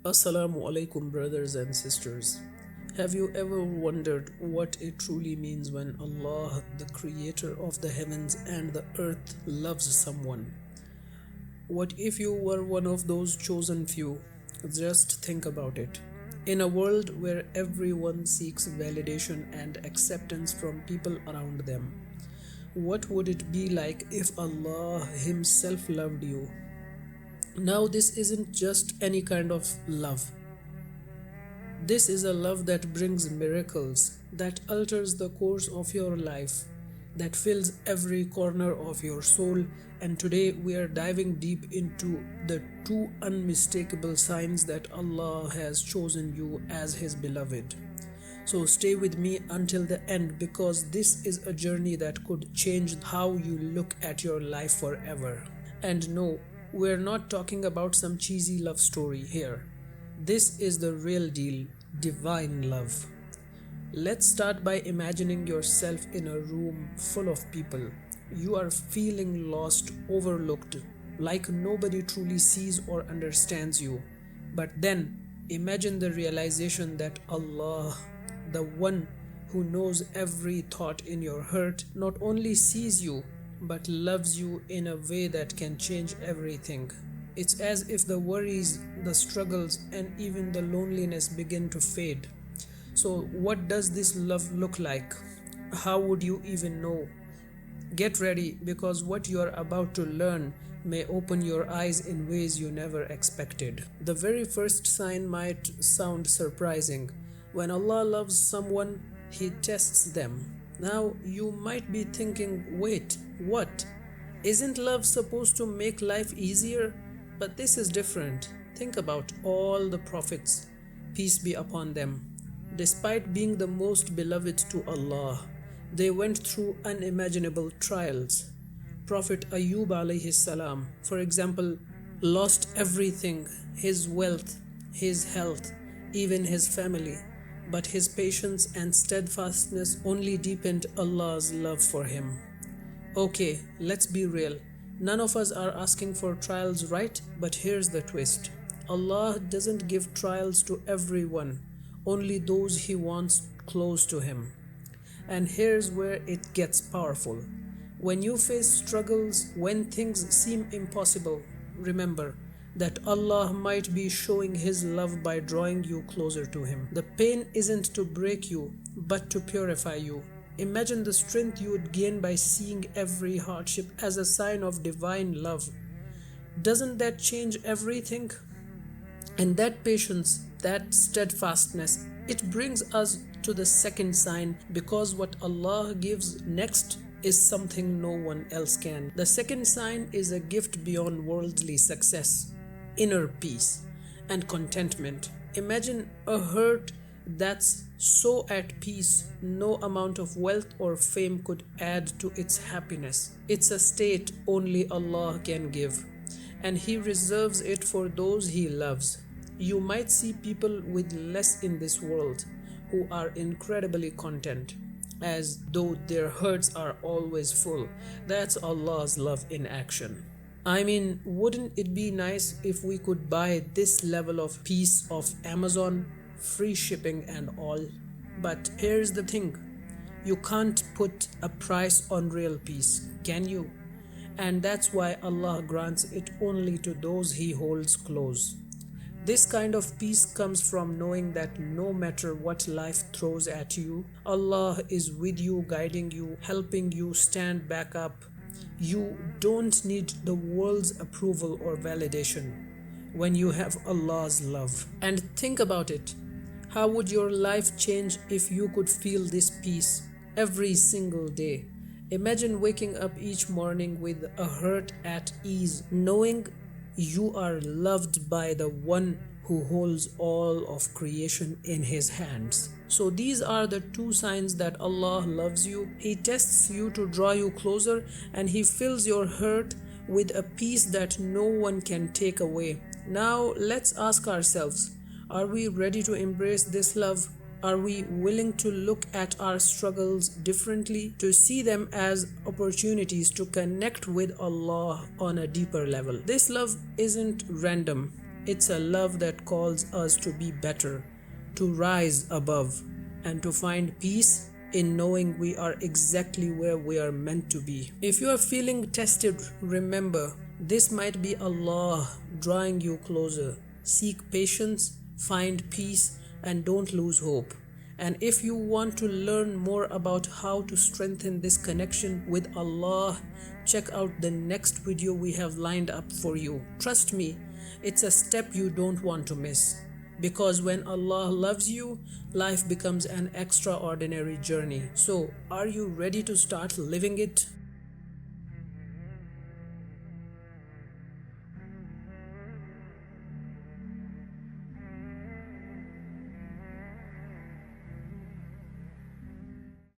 Assalamu alaikum, brothers and sisters. Have you ever wondered what it truly means when Allah, the creator of the heavens and the earth, loves someone? What if you were one of those chosen few? Just think about it. In a world where everyone seeks validation and acceptance from people around them, what would it be like if Allah Himself loved you? Now, this isn't just any kind of love. This is a love that brings miracles, that alters the course of your life, that fills every corner of your soul. And today we are diving deep into the two unmistakable signs that Allah has chosen you as His beloved. So stay with me until the end, because this is a journey that could change how you look at your life forever. And no, we're not talking about some cheesy love story here. This is the real deal, divine love. Let's start by imagining yourself in a room full of people. You are feeling lost, overlooked, like nobody truly sees or understands you. But then imagine the realization that Allah, the one who knows every thought in your heart, not only sees you but loves you in a way that can change everything. It's as if the worries, the struggles, and even the loneliness begin to fade. So, what does this love look like? How would you even know? Get ready, because what you are about to learn may open your eyes in ways you never expected. The very first sign might sound surprising. When Allah loves someone, He tests them. Now, you might be thinking, wait, what? Isn't love supposed to make life easier? But this is different. Think about all the prophets, peace be upon them. Despite being the most beloved to Allah, they went through unimaginable trials. Prophet Ayyub alayhi salam, for example, lost everything, his wealth, his health, even his family. But his patience and steadfastness only deepened Allah's love for him. Okay, let's be real. None of us are asking for trials, right? But here's the twist. Allah doesn't give trials to everyone, only those He wants close to Him. And here's where it gets powerful. When you face struggles, when things seem impossible, remember that Allah might be showing His love by drawing you closer to Him. The pain isn't to break you, but to purify you. Imagine the strength you would gain by seeing every hardship as a sign of divine love. Doesn't that change everything? And that patience, that steadfastness, it brings us to the second sign, because what Allah gives next is something no one else can. The second sign is a gift beyond worldly success, inner peace and contentment. Imagine a heart that's so at peace, no amount of wealth or fame could add to its happiness. It's a state only Allah can give, and He reserves it for those He loves. You might see people with less in this world who are incredibly content, as though their hearts are always full. That's Allah's love in action. I mean, wouldn't it be nice if we could buy this level of peace off Amazon? Free shipping and all. But here's the thing, you can't put a price on real peace, can you? And that's why Allah grants it only to those He holds close. This kind of peace comes from knowing that no matter what life throws at you, Allah is with you, guiding you, helping you stand back up. You don't need the world's approval or validation when you have Allah's love. And think about it. How would your life change if you could feel this peace every single day? Imagine waking up each morning with a heart at ease, knowing you are loved by the one who holds all of creation in His hands. So these are the two signs that Allah loves you. He tests you to draw you closer, and He fills your heart with a peace that no one can take away. Now let's ask ourselves, are we ready to embrace this love? Are we willing to look at our struggles differently, to see them as opportunities to connect with Allah on a deeper level? This love isn't random. It's a love that calls us to be better, to rise above, and to find peace in knowing we are exactly where we are meant to be. If you are feeling tested, remember this might be Allah drawing you closer. Seek patience, find peace, and don't lose hope. And if you want to learn more about how to strengthen this connection with Allah, check out the next video we have lined up for you. Trust me, it's a step you don't want to miss. Because when Allah loves you, life becomes an extraordinary journey. So, are you ready to start living it?